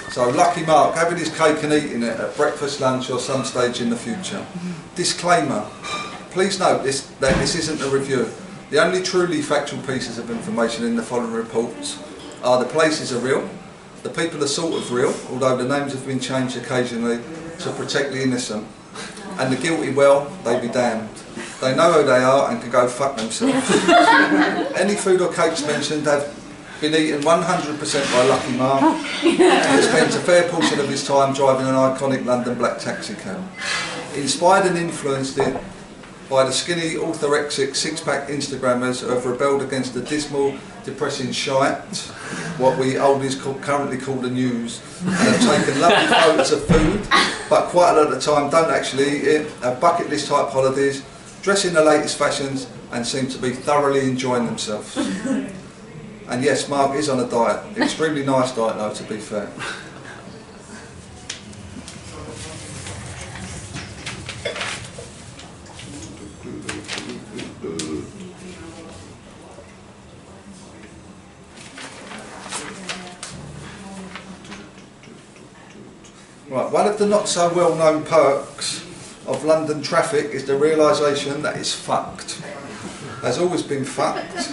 So Lucky Mark having his cake and eating it at breakfast, lunch or some stage in the future. Disclaimer, please note that this isn't a review. The only truly factual pieces of information in the following reports are the places are real, the people are sort of real, although the names have been changed occasionally to protect the innocent, and the guilty, well, they be damned. They know who they are and can go fuck themselves. Any food or cakes mentioned have been eaten 100% by Lucky Mark, and spends a fair portion of his time driving an iconic London black taxi cab. Inspired and influenced it by the skinny, orthorexic, six-pack Instagrammers who have rebelled against the dismal, depressing shite, what we oldies currently call the news, and have taken lovely photos of food, but quite a lot of the time don't actually eat it, have bucket list type holidays, dress in the latest fashions, and seem to be thoroughly enjoying themselves. And yes, Mark is on a diet. Extremely nice diet though, to be fair. Right, one of the not so well known perks of London traffic is the realisation that it's fucked. Has always been fucked.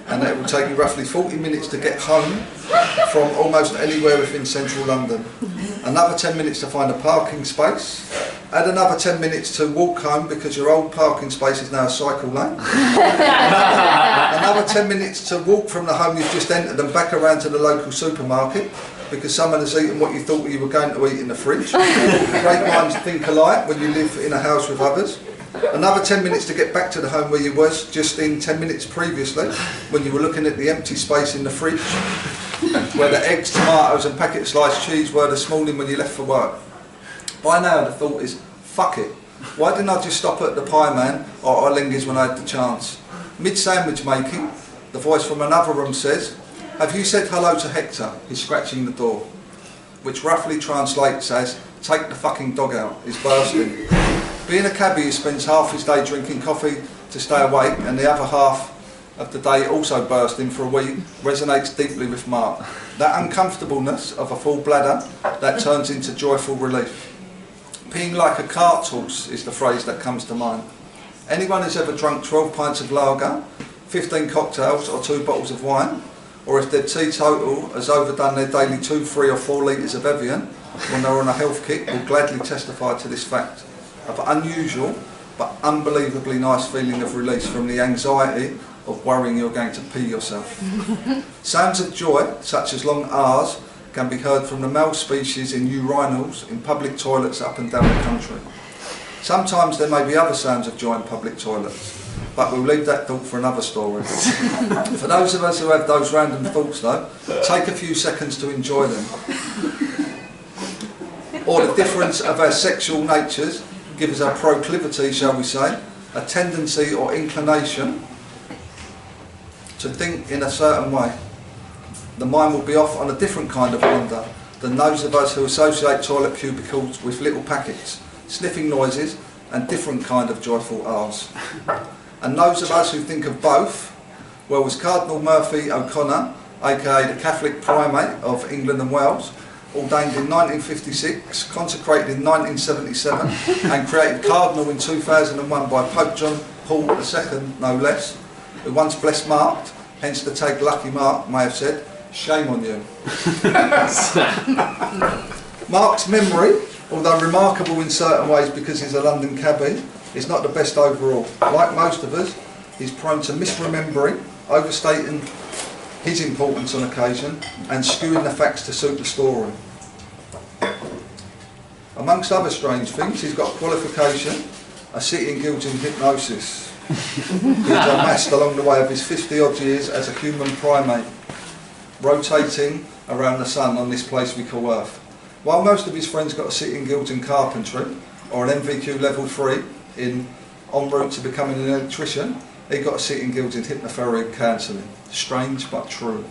And it will take you roughly 40 minutes to get home from almost anywhere within central London. Another 10 minutes to find a parking space. Add another 10 minutes to walk home because your old parking space is now a cycle lane. Another 10 minutes to walk from the home you've just entered and back around to the local supermarket because someone has eaten what you thought you were going to eat in the fridge. Great minds think alike when you live in a house with others. Another 10 minutes to get back to the home where you was just in 10 minutes previously when you were looking at the empty space in the fridge where the eggs, tomatoes and packet of sliced cheese were this morning when you left for work. By now the thought is, fuck it, why didn't I just stop at the Pie Man or Arlingi's when I had the chance? Mid-sandwich making, the voice from another room says, have you said hello to Hector? He's scratching the door. Which roughly translates as, take the fucking dog out, he's bursting. Being a cabbie who spends half his day drinking coffee to stay awake and the other half of the day also bursting for a week resonates deeply with Mark. That uncomfortableness of a full bladder that turns into joyful relief. Peeing like a cart horse is the phrase that comes to mind. Anyone who's ever drunk 12 pints of lager, 15 cocktails or 2 bottles of wine, or if their teetotal has overdone their daily 2, 3 or 4 litres of Evian when they're on a health kick will gladly testify to this fact of unusual but unbelievably nice feeling of release from the anxiety of worrying you're going to pee yourself. Sounds of joy, such as long R's, can be heard from the male species in urinals in public toilets up and down the country. Sometimes there may be other sounds of joy in public toilets, but we'll leave that thought for another story. For those of us who have those random thoughts though, take a few seconds to enjoy them. Or the difference of our sexual natures give us a proclivity, shall we say, a tendency or inclination to think in a certain way. The mind will be off on a different kind of wander than those of us who associate toilet cubicles with little packets, sniffing noises and different kind of joyful R's. And those of us who think of both, well, was Cardinal Murphy O'Connor, aka the Catholic Primate of England and Wales, ordained in 1956, consecrated in 1977 and created Cardinal in 2001 by Pope John Paul II, no less, who once blessed Mark, hence the tag Lucky Mark may have said, shame on you. Mark's memory, although remarkable in certain ways because he's a London cabbie, is not the best overall. Like most of us, he's prone to misremembering, overstating his importance on occasion and skewing the facts to suit the story. Amongst other strange things, he's got a qualification, a sitting guild in hypnosis. He's amassed along the way of his 50 odd years as a human primate, rotating around the sun on this place we call Earth. While most of his friends got a sitting guild in carpentry or an MVQ level 3 in en route to becoming an electrician, he got a sitting guild in hypnotherapy and counselling. Strange but true.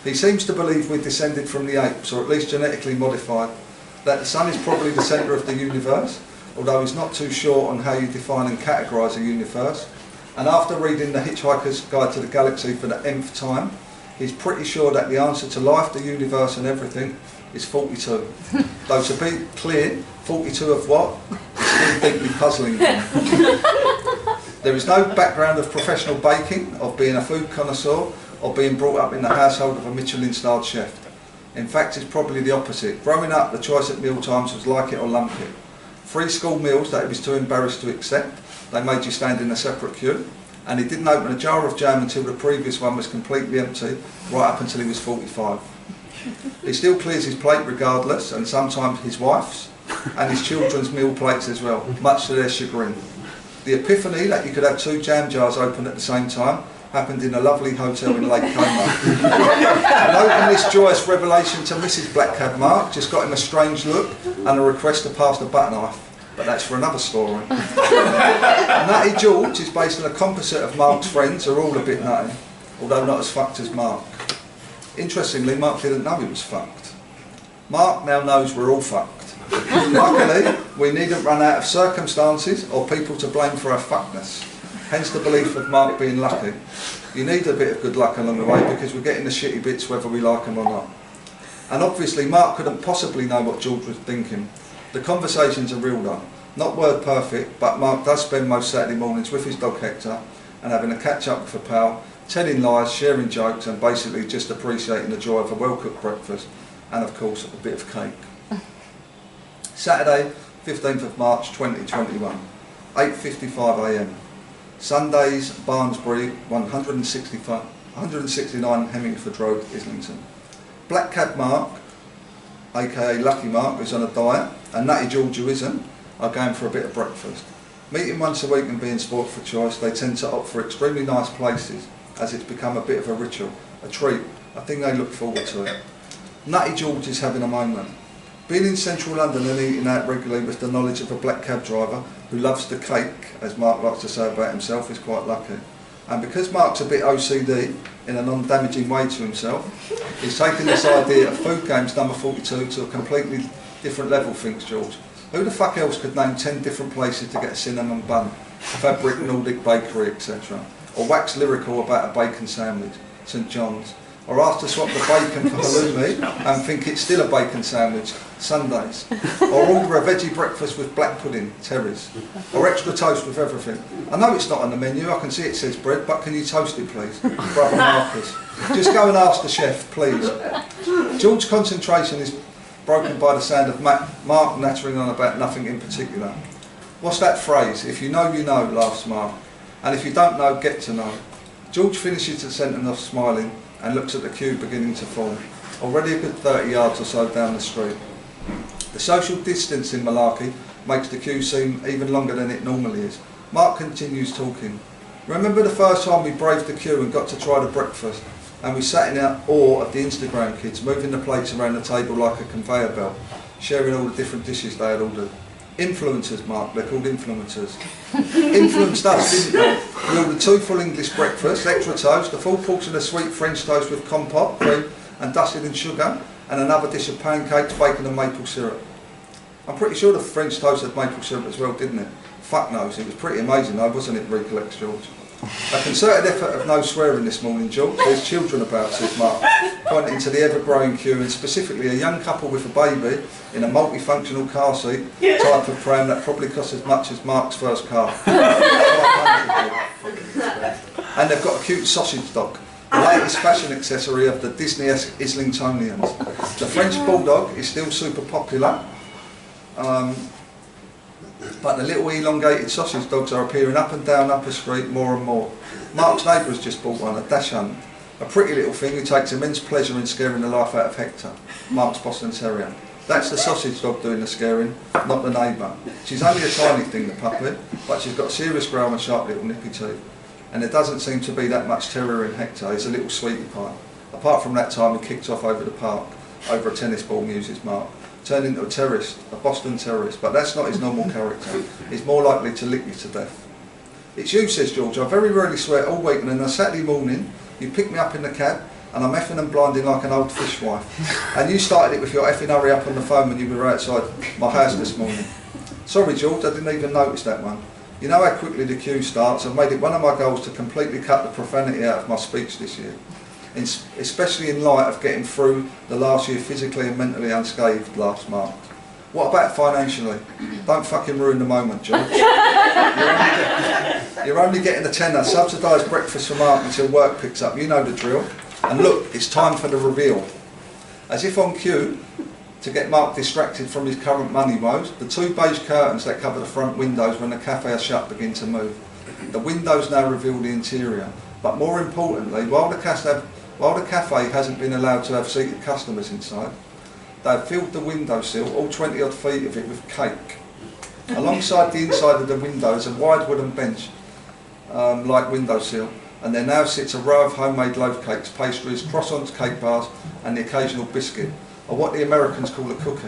He seems to believe we descended from the apes, or at least genetically modified, that the sun is probably the centre of the universe, although he's not too sure on how you define and categorise a universe. And after reading The Hitchhiker's Guide to the Galaxy for the nth time, he's pretty sure that the answer to life, the universe and everything is 42. Though to be clear, 42 of what is still deeply puzzling him. There is no background of professional baking, of being a food connoisseur, or being brought up in the household of a Michelin-starred chef. In fact, it's probably the opposite. Growing up, the choice at meal times was like it or lump it. 3 school meals that he was too embarrassed to accept. They made you stand in a separate queue. And he didn't open a jar of jam until the previous one was completely empty, right up until he was 45. He still clears his plate regardless, and sometimes his wife's, and his children's meal plates as well, much to their chagrin. The epiphany that you could have 2 jam jars open at the same time happened in a lovely hotel in Lake Como. Noting this joyous revelation to Mrs. Black Cab Mark just got him a strange look and a request to pass the butter knife, but that's for another story. Nutty George is based on a composite of Mark's friends who are all a bit nutty, although not as fucked as Mark. Interestingly, Mark didn't know he was fucked. Mark now knows we're all fucked. Luckily, we needn't run out of circumstances or people to blame for our fuckness. Hence the belief of Mark being lucky. You need a bit of good luck along the way because we're getting the shitty bits whether we like them or not. And obviously Mark couldn't possibly know what George was thinking. The conversations are real though. Not word perfect, but Mark does spend most Saturday mornings with his dog Hector and having a catch up with a pal, telling lies, sharing jokes and basically just appreciating the joy of a well cooked breakfast and of course a bit of cake. Saturday, 15th of March 2021, 8:55am. Sundays, Barnesbury, 169 Hemmingford Road, Islington. Black Cab Mark, aka Lucky Mark, who's on a diet, and Nutty George, who isn't, are going for a bit of breakfast. Meeting once a week and being sport for choice, they tend to opt for extremely nice places, as it's become a bit of a ritual, a treat, a thing they look forward to. Nutty George is having a moment. Being in central London and eating out regularly with the knowledge of a black cab driver who loves the cake, as Mark likes to say about himself, is quite lucky. And because Mark's a bit OCD in a non-damaging way to himself, he's taken this idea of food games number 42 to a completely different level, thinks George. Who the fuck else could name 10 different places to get a cinnamon bun, fabric Nordic bakery, etc. Or wax lyrical about a bacon sandwich, St John's. Or ask to swap the bacon for halloumi and think it's still a bacon sandwich, Sundays. Or order a veggie breakfast with black pudding, Terry's. Or extra toast with everything. I know it's not on the menu, I can see it says bread, but can you toast it please? Brother Marcus. Just go and ask the chef, please. George's concentration is broken by the sound of Mark nattering on about nothing in particular. What's that phrase? If you know, you know, laughs Mark. And if you don't know, get to know. George finishes the sentence off smiling and looks at the queue beginning to form, already a good 30 yards or so down the street. The social distancing malarkey makes the queue seem even longer than it normally is. Mark continues talking. Remember the first time we braved the queue and got to try the breakfast, and we sat in awe of the Instagram kids moving the plates around the table like a conveyor belt, sharing all the different dishes they had ordered. Influencers, Mark, they're called influencers. Influenced us, didn't they? We ordered 2 full English breakfasts, extra toast, a full portion of sweet French toast with compote, cream and dusted in sugar, and another dish of pancakes, bacon and maple syrup. I'm pretty sure the French toast had maple syrup as well, didn't it? Fuck knows, it was pretty amazing though, wasn't it, recollects George? A concerted effort of no swearing this morning, George. There's children about, says Mark, pointing to the ever-growing queue and specifically a young couple with a baby in a multifunctional car seat type of pram that probably costs as much as Mark's first car. And they've got a cute sausage dog, the latest fashion accessory of the Disney-esque Islingtonians. The French Bulldog is still super popular, but the little elongated sausage dogs are appearing up and down Upper Street more and more. Mark's neighbour has just bought one, a dachshund, a pretty little thing who takes immense pleasure in scaring the life out of Hector, Mark's Boston Terrier. That's the sausage dog doing the scaring, not the neighbour. She's only a tiny thing, the puppy, but she's got a serious growl and sharp little nippy teeth. And there doesn't seem to be that much terror in Hector, he's a little sweetie pie. Apart from that time he kicked off over the park, over a tennis ball, muses Mark. Turned into a terrorist, a Boston terrorist, but that's not his normal character. He's more likely to lick you to death. It's you, says George. I very rarely swear all week, and then on a Saturday morning, you pick me up in the cab, and I'm effing and blinding like an old fishwife. And you started it with your effing hurry up on the phone when you were outside my house this morning. Sorry, George, I didn't even notice that one. You know how quickly the queue starts. I've made it one of my goals to completely cut the profanity out of my speech this year. especially in light of getting through the last year physically and mentally unscathed last March. What about financially? Don't fucking ruin the moment, George. You're only getting a tenner, subsidised breakfast for Mark until work picks up. You know the drill. And look, it's time for the reveal. As if on cue, to get Mark distracted from his current money woes, the two beige curtains that cover the front windows when the cafe are shut begin to move. The windows now reveal the interior. But more importantly, while the cafe hasn't been allowed to have seated customers inside, they've filled the windowsill, all 20 odd feet of it, with cake. Alongside the inside of the window is a wide wooden bench, like windowsill, and there now sits a row of homemade loaf cakes, pastries, croissants, cake bars, and the occasional biscuit, or what the Americans call a cookie.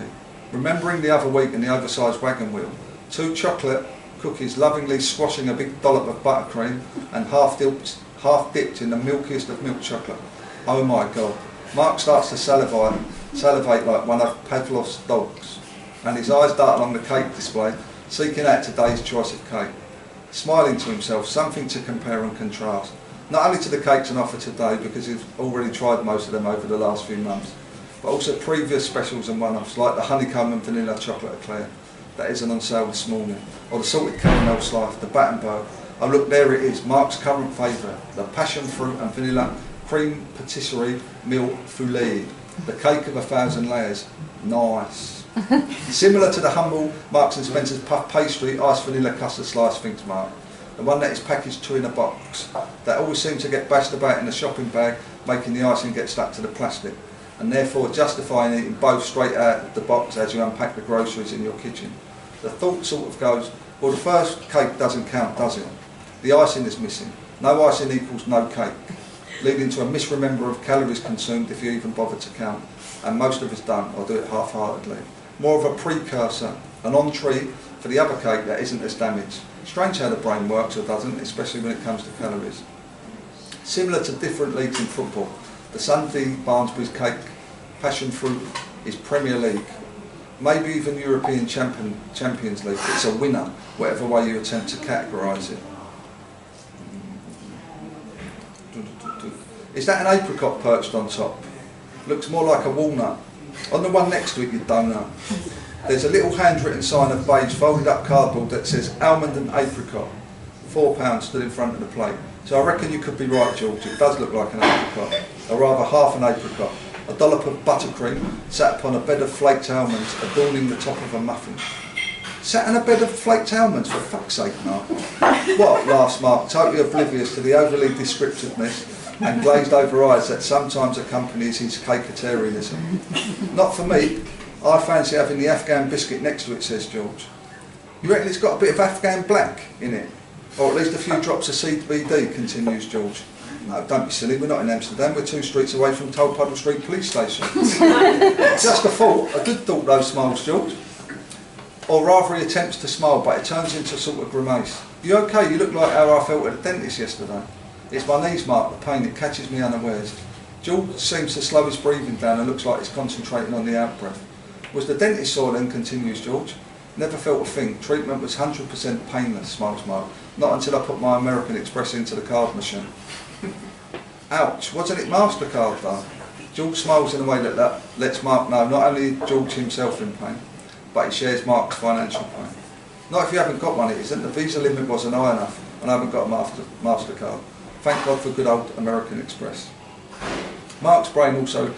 Remembering the other week in the oversized wagon wheel, 2 chocolate cookies lovingly squashing a big dollop of buttercream and half dipped in the milkiest of milk chocolate. Oh my God. Mark starts to salivate like one of Pavlov's dogs, and his eyes dart along the cake display, seeking out today's choice of cake. Smiling to himself, something to compare and contrast. Not only to the cakes on offer today, because he's already tried most of them over the last few months, but also previous specials and one-offs, like the honeycomb and vanilla chocolate eclair that isn't on sale this morning, or the salted caramel slice, the Battenberg. Oh look, there it is, Mark's current favourite, the passion fruit and vanilla cream patisserie mille feuillet, the cake of 1,000 layers. Nice. Similar to the humble Marks and Spencer's puff pastry, iced vanilla custard slice, thinks Mark. The one that is packaged 2 in a box, that always seems to get bashed about in a shopping bag, making the icing get stuck to the plastic, and therefore justifying eating both straight out of the box as you unpack the groceries in your kitchen. The thought sort of goes, well, the first cake doesn't count, does it? The icing is missing. No icing equals no cake, leading to a misremember of calories consumed if you even bother to count. And most of us don't, or do it half-heartedly. More of a precursor, an entree for the other cake that isn't as damaged. Strange how the brain works or doesn't, especially when it comes to calories. Similar to different leagues in football, the Sunday Barnsbury's cake, passion fruit, is Premier League. Maybe even European Champions League. It's a winner, whatever way you attempt to categorise it. Is that an apricot perched on top? Looks more like a walnut. On the one next to it, you donut. There's a little handwritten sign of beige folded up cardboard that says almond and apricot. £4 stood in front of the plate. So I reckon you could be right, George. It does look like an apricot, or rather half an apricot. A dollop of buttercream sat upon a bed of flaked almonds, adorning the top of a muffin. Sat on a bed of flaked almonds, for fuck's sake, Mark. What? Laughs Mark, totally oblivious to the overly descriptiveness and glazed over eyes that sometimes accompanies his caketarianism. Not for me. I fancy having the Afghan biscuit next to it, says George. You reckon it's got a bit of Afghan black in it? Or at least a few drops of CBD, continues George. No, don't be silly, we're not in Amsterdam, we're 2 streets away from Tolpuddle Street Police Station. Just a thought, a good thought though, smiles George. Or rather he attempts to smile, but it turns into a sort of grimace. You okay? You look like how I felt at the dentist yesterday. It's my knees, Mark, the pain, it catches me unawares. George seems to slow his breathing down and looks like he's concentrating on the out-breath. Was the dentist sore then, continues George. Never felt a thing. Treatment was 100% painless, smiles Mark. Not until I put my American Express into the card machine. Ouch, wasn't it MasterCard though? George smiles in a way that lets Mark know not only George himself in pain, but he shares Mark's financial pain. Not if you haven't got one, it isn't. The Visa limit wasn't high enough and I haven't got a MasterCard. Thank God for good old American Express. Mark's brain also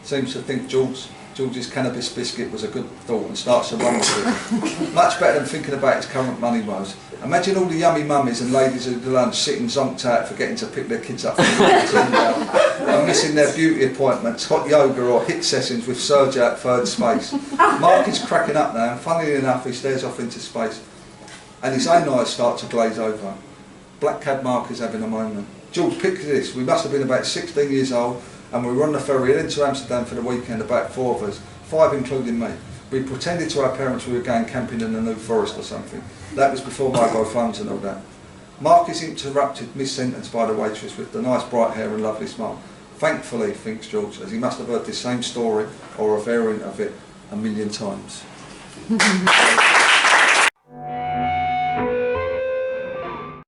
seems to think George's cannabis biscuit was a good thought and starts to run with it. Much better than thinking about his current money woes. Imagine all the yummy mummies and ladies at the lunch sitting zonked out forgetting to pick their kids up from the and missing their beauty appointments, hot yoga or hit sessions with Serge out third space. Mark is cracking up now and funnily enough he stares off into space and his own eyes start to glaze over. Black Cab Mark is having a moment. George, picture this, we must have been about 16 years old and we were on the ferry heading to Amsterdam for the weekend, about 4 of us, 5 including me. We pretended to our parents we were going camping in the New Forest or something. That was before mobile phones and all that. Mark is interrupted mid-sentence by the waitress with the nice bright hair and lovely smile. Thankfully, thinks George, as he must have heard this same story or a variant of it 1,000,000 times.